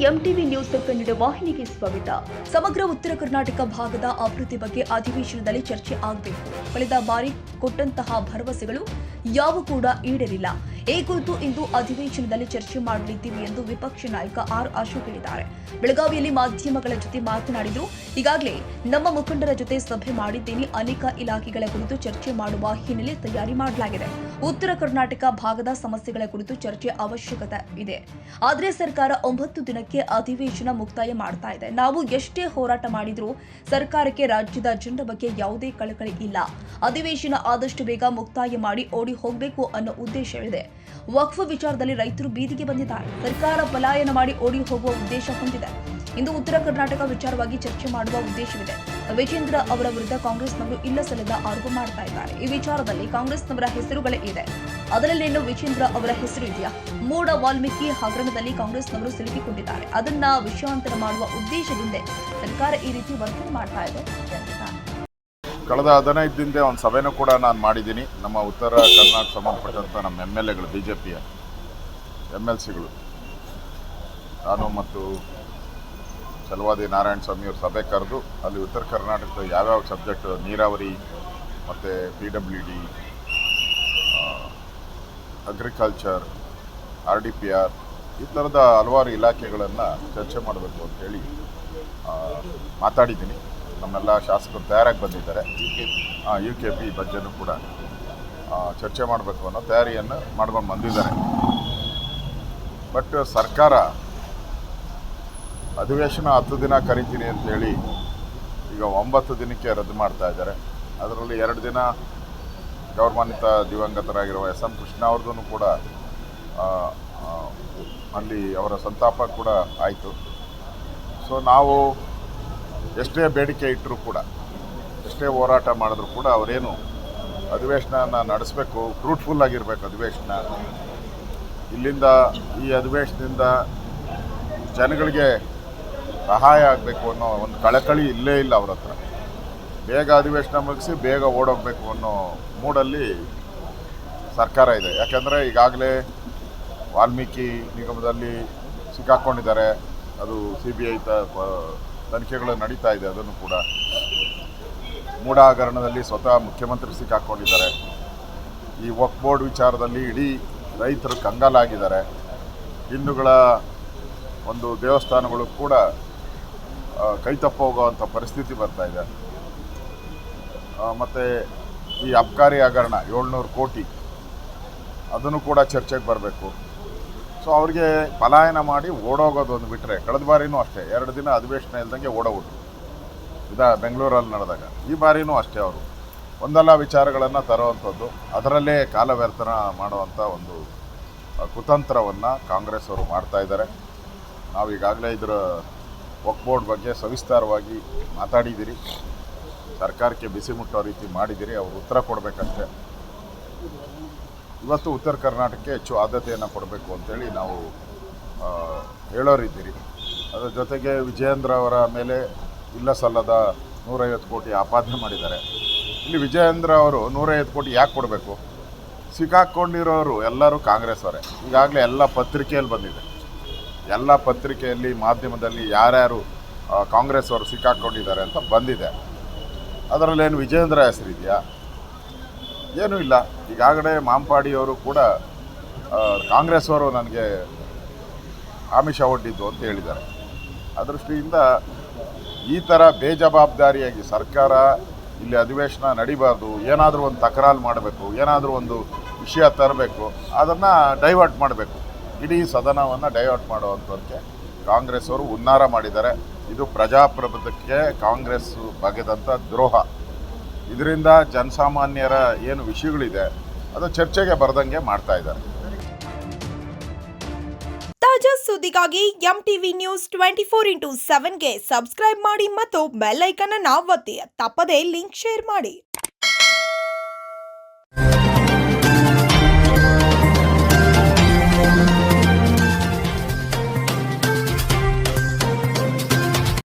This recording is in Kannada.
ಎಂಟಿವಿ ನ್ಯೂಸ್ ಕನ್ನಡ ವಾಹಿನಿಗೆ ಸ್ವಾಗತ. ಸಮಗ್ರ ಉತ್ತರ ಕರ್ನಾಟಕ ಭಾಗದ ಅಭಿವೃದ್ಧಿ ಬಗ್ಗೆ ಅಧಿವೇಶನದಲ್ಲಿ ಚರ್ಚೆ ಆಗಬೇಕು. ಕಳೆದ ಬಾರಿ ಕೊಟ್ಟಂತಹ ಭರವಸೆಗಳು ಯಾವ ಕೂಡ ಈಡೇರಿಲ್ಲ. ಈ ಕುರಿತು ಇಂದು ಅಧಿವೇಶನದಲ್ಲಿ ಚರ್ಚೆ ಮಾಡಲಿದ್ದೀವಿ ಎಂದು ವಿಪಕ್ಷ ನಾಯಕ ಆರ್ ಅಶೋಕ್ ಹೇಳಿದ್ದಾರೆ. ಬೆಳಗಾವಿಯಲ್ಲಿ ಮಾಧ್ಯಮಗಳ ಜೊತೆ ಮಾತನಾಡಿದರು. ಈಗಾಗಲೇ ನಮ್ಮ ಮುಖಂಡರ ಜೊತೆ ಸಭೆ ಮಾಡಿದ್ದೇನೆ. ಅನೇಕ ಇಲಾಖೆಗಳ ಕುರಿತು ಚರ್ಚೆ ಮಾಡುವ ಹಿನ್ನೆಲೆ ತಯಾರಿ ಮಾಡಲಾಗಿದೆ. ಉತ್ತರ ಕರ್ನಾಟಕ ಭಾಗದ ಸಮಸ್ಯೆಗಳ ಕುರಿತು ಚರ್ಚೆ ಅವಶ್ಯಕತೆ ಇದೆ. ಆದರೆ ಸರ್ಕಾರ 9 ದಿನಕ್ಕೆ ಅಧಿವೇಶನ ಮುಕ್ತಾಯ ಮಾಡ್ತಾ ಇದೆ. ನಾವು ಎಷ್ಟೇ ಹೋರಾಟ ಮಾಡಿದ್ರೂ ಸರ್ಕಾರಕ್ಕೆ ರಾಜ್ಯದ ಜನರ ಬಗ್ಗೆ ಯಾವುದೇ ಕಳಕಳಿ ಇಲ್ಲ. ಅಧಿವೇಶನ ಆದಷ್ಟು ಬೇಗ ಮುಕ್ತಾಯ ಮಾಡಿ ಓಡಿ ಹೋಗಬೇಕು ಅನ್ನೋ ಉದ್ದೇಶವಿದೆ. ವಕ್ಫ್ ವಿಚಾರದಲ್ಲಿ ರೈತರು ಬೀದಿಗೆ ಬಂದಿದ್ದಾರೆ. ಸರ್ಕಾರ ಪಲಾಯನ ಮಾಡಿ ಓಡಿ ಹೋಗುವ ಉದ್ದೇಶ ಹೊಂದಿದೆ. ಇಂದು ಉತ್ತರ ಕರ್ನಾಟಕ ವಿಚಾರವಾಗಿ ಚರ್ಚೆ ಮಾಡುವ ಉದ್ದೇಶವಿದೆ. ವಿಜೇಂದ್ರ ಅವರ ವಿರುದ್ಧ ಕಾಂಗ್ರೆಸ್ನವರು ಇಲ್ಲಸಲ್ಲದ ಆರೋಪ ಮಾಡ್ತಾ ಇದ್ದಾರೆ. ಈ ವಿಚಾರದಲ್ಲಿ ಕಾಂಗ್ರೆಸ್ನವರ ಹೆಸರುಗಳೇ ಇದೆ. ಅದರಲ್ಲೇನು ವಿಜೇಂದ್ರ ಅವರ ಹೆಸರು ಇದೆಯಾ? ಮೂಡ ವಾಲ್ಮೀಕಿ ಹಗರಣದಲ್ಲಿ ಕಾಂಗ್ರೆಸ್ನವರು ಸಿಲುಕಿಕೊಂಡಿದ್ದಾರೆ. ಅದನ್ನ ವಿಷಯಾಂತರ ಮಾಡುವ ಉದ್ದೇಶದಿಂದ ಸರ್ಕಾರ ಈ ರೀತಿ ವರ್ತನೆ ಮಾಡ್ತಾ ಇದೆ. ಕಳೆದ 15 ದಿನದ ಒಂದು ಸಭೆನೂ ಕೂಡ ನಾನು ಮಾಡಿದ್ದೀನಿ. ನಮ್ಮ ಉತ್ತರ ಕರ್ನಾಟಕ ಸಂಬಂಧಪಟ್ಟಂಥ ನಮ್ಮ MLAಗಳು, BJPಯ MLCಗಳು, ನಾನು ಮತ್ತು ಚಲವಾದಿ ನಾರಾಯಣ ಸ್ವಾಮಿ ಅವರು ಸಭೆ ಕರೆದು ಅಲ್ಲಿ ಉತ್ತರ ಕರ್ನಾಟಕದ ಯಾವ್ಯಾವ ಸಬ್ಜೆಕ್ಟ್, ನೀರಾವರಿ ಮತ್ತು PWD, ಅಗ್ರಿಕಲ್ಚರ್, RDPR ಈ ಥರದ ಹಲವಾರು ಇಲಾಖೆಗಳನ್ನು ಚರ್ಚೆ ಮಾಡಬೇಕು ಅಂತೇಳಿ ಮಾತಾಡಿದ್ದೀನಿ. ನಮ್ಮೆಲ್ಲ ಶಾಸಕರು ತಯಾರಾಗಿ ಬಂದಿದ್ದಾರೆ. UKP ಬಗ್ಗೆನೂ ಕೂಡ ಚರ್ಚೆ ಮಾಡಬೇಕು ಅನ್ನೋ ತಯಾರಿಯನ್ನು ಮಾಡ್ಕೊಂಡು ಬಂದಿದ್ದಾರೆ. ಬಟ್ ಸರ್ಕಾರ ಅಧಿವೇಶನ 10 ದಿನ ಕರಿತೀನಿ ಅಂತೇಳಿ ಈಗ 9 ದಿನಕ್ಕೆ ರದ್ದು ಮಾಡ್ತಾ ಇದ್ದಾರೆ. ಅದರಲ್ಲಿ 2 ದಿನ ಗೌರವಾನ್ವಿತ ದಿವಂಗತರಾಗಿರುವ SM ಕೃಷ್ಣ ಅವ್ರದ್ದು ಕೂಡ ಅಲ್ಲಿ ಅವರ ಸಂತಾಪ ಕೂಡ ಆಯಿತು. ಸೊ ನಾವು ಎಷ್ಟೇ ಬೇಡಿಕೆ ಇಟ್ಟರೂ ಕೂಡ, ಎಷ್ಟೇ ಹೋರಾಟ ಮಾಡಿದ್ರು ಕೂಡ ಅವರೇನು ಅಧಿವೇಶನ ನಡೆಸಬೇಕು, ಫ್ರೂಟ್ಫುಲ್ ಆಗಿರಬೇಕು ಅಧಿವೇಶನ. ಇಲ್ಲಿಂದ ಈ ಅಧಿವೇಶನದಿಂದ ಜನಗಳಿಗೆ ಸಹಾಯ ಆಗಬೇಕು ಅನ್ನೋ ಒಂದು ಕಳಕಳಿ ಇಲ್ಲೇ ಇಲ್ಲ ಅವ್ರ ಹತ್ರ. ಬೇಗ ಅಧಿವೇಶನ ಮುಗಿಸಿ ಬೇಗ ಓಡೋಗಬೇಕು ಅನ್ನೋ ಮೂಡಲ್ಲಿ ಸರ್ಕಾರ ಇದೆ. ಯಾಕೆಂದರೆ ಈಗಾಗಲೇ ವಾಲ್ಮೀಕಿ ನಿಗಮದಲ್ಲಿ ಸಿಕ್ಕಾಕ್ಕೊಂಡಿದ್ದಾರೆ. ಅದು CBI ತನಿಖೆಗಳು ನಡೀತಾ ಇದೆ. ಅದನ್ನು ಕೂಡ ಮೂಡ ಹಗರಣದಲ್ಲಿ ಸ್ವತಃ ಮುಖ್ಯಮಂತ್ರಿ ಸಿಕ್ಕಾಕ್ಕೊಂಡಿದ್ದಾರೆ. ಈ ವಕ್ಫ್ ಬೋರ್ಡ್ ವಿಚಾರದಲ್ಲಿ ಇಡೀ ರೈತರು ಕಂಗಾಲಾಗಿದ್ದಾರೆ. ಹಿಂದೂಗಳ ಒಂದು ದೇವಸ್ಥಾನಗಳು ಕೂಡ ಕೈತಪ್ಪ ಹೋಗುವಂಥ ಪರಿಸ್ಥಿತಿ ಬರ್ತಾ ಇದೆ. ಮತ್ತು ಈ ಅಬ್ಕಾರಿ ಹಗರಣ 700 ಕೋಟಿ ಅದನ್ನು ಕೂಡ ಚರ್ಚೆಗೆ ಬರಬೇಕು. ಸೊ ಅವ್ರಿಗೆ ಪಲಾಯನ ಮಾಡಿ ಓಡೋಗೋದೊಂದು ಬಿಟ್ಟರೆ, ಕಳೆದ ಬಾರಿನೂ ಅಷ್ಟೇ 2 ದಿನ ಅಧಿವೇಶನ ಇಲ್ದಂಗೆ ಓಡೋಗ್ಬಿಟ್ರು ಬೆಂಗಳೂರಲ್ಲಿ ನಡೆದಾಗ. ಈ ಬಾರಿನೂ ಅಷ್ಟೇ ಅವರು ಒಂದಲ್ಲ ವಿಚಾರಗಳನ್ನು ತರುವಂಥದ್ದು, ಅದರಲ್ಲೇ ಕಾಲ ವ್ಯರ್ಥನ ಮಾಡುವಂಥ ಒಂದು ಕುತಂತ್ರವನ್ನು ಕಾಂಗ್ರೆಸ್ ಅವರು ಮಾಡ್ತಾಯಿದ್ದಾರೆ. ನಾವು ಈಗಾಗಲೇ ಇದರ ವಕ್ಫ್ ಬೋರ್ಡ್ ಬಗ್ಗೆ ಸವಿಸ್ತಾರವಾಗಿ ಮಾತಾಡಿದ್ದೀರಿ. ಸರ್ಕಾರಕ್ಕೆ ಬಿಸಿ ಮುಟ್ಟೋ ರೀತಿ ಮಾಡಿದ್ದೀರಿ. ಅವರು ಉತ್ತರ ಕೊಡಬೇಕಷ್ಟೇ. ಇವತ್ತು ಉತ್ತರ ಕರ್ನಾಟಕಕ್ಕೆ ಹೆಚ್ಚು ಆದ್ಯತೆಯನ್ನು ಕೊಡಬೇಕು ಅಂತೇಳಿ ನಾವು ಹೇಳೋರಿದ್ದೀರಿ. ಅದರ ಜೊತೆಗೆ ವಿಜಯೇಂದ್ರ ಅವರ ಮೇಲೆ ಇಲ್ಲ ಸಲ್ಲದ 150 ಕೋಟಿ ಆಪಾದನೆ ಮಾಡಿದ್ದಾರೆ. ಇಲ್ಲಿ ವಿಜಯೇಂದ್ರ ಅವರು 150 ಕೋಟಿ ಯಾಕೆ ಕೊಡಬೇಕು? ಸಿಕ್ಕಾಕ್ಕೊಂಡಿರೋರು ಎಲ್ಲರೂ ಕಾಂಗ್ರೆಸ್ ಅವರೇ. ಈಗಾಗಲೇ ಎಲ್ಲ ಪತ್ರಿಕೆಯಲ್ಲಿ ಬಂದಿದೆ. ಎಲ್ಲ ಪತ್ರಿಕೆಯಲ್ಲಿ, ಮಾಧ್ಯಮದಲ್ಲಿ ಯಾರ್ಯಾರು ಕಾಂಗ್ರೆಸ್ ಅವರು ಸಿಕ್ಕಾಕ್ಕೊಂಡಿದ್ದಾರೆ ಅಂತ ಬಂದಿದೆ. ಅದರಲ್ಲೇನು ವಿಜಯೇಂದ್ರ ಹೆಸರಿದೆಯಾ? ಏನೂ ಇಲ್ಲ. ಈಗಾಗಲೇ ಮಾಂಪಾಡಿಯವರು ಕೂಡ ಕಾಂಗ್ರೆಸ್ ಅವರು ನನಗೆ ಆಮಿಷ ಒಡ್ಡಿದ್ದು ಅಂತ ಹೇಳಿದ್ದಾರೆ. ಆ ದೃಷ್ಟಿಯಿಂದ ಈ ಥರ ಬೇಜವಾಬ್ದಾರಿಯಾಗಿ ಸರ್ಕಾರ ಇಲ್ಲಿ ಅಧಿವೇಶನ ನಡಿಬಾರ್ದು, ಏನಾದರೂ ಒಂದು ತಕರಾರು ಮಾಡಬೇಕು, ಏನಾದರೂ ಒಂದು ವಿಷಯ ತರಬೇಕು, ಅದನ್ನು ಡೈವರ್ಟ್ ಮಾಡಬೇಕು. ಇಡೀ ಸದನವನ್ನು ಡೈವರ್ಟ್ ಮಾಡುವಂಥದ್ದಕ್ಕೆ ಕಾಂಗ್ರೆಸ್ ಅವರು ಹುನ್ನಾರ ಮಾಡಿದ್ದಾರೆ. ಇದು ಪ್ರಜಾಪ್ರಭುತ್ವಕ್ಕೆ ಕಾಂಗ್ರೆಸ್ ಬಗೆದಂಥ ದ್ರೋಹ. ಇದರಿಂದ ಜನಸಾಮಾನ್ಯರ ಏನು ವಿಷಯಗಳಿದೆ ಅದು ಚರ್ಚೆಗೆ ಬರದಂಗೆ ಮಾಡ್ತಾ ಇದ್ದಾರೆ. ತಾಜಾ ಸುದ್ದಿಗಾಗಿ MTV ನ್ಯೂಸ್ 24x7ಗೆ ಸಬ್ಸ್ಕ್ರೈಬ್ ಮಾಡಿ ಮತ್ತು ಬೆಲ್ ಐಕಾನ್ ಅನ್ನು ಒತ್ತಿ. ತಪ್ಪದೇ ಲಿಂಕ್ ಶೇರ್ ಮಾಡಿ.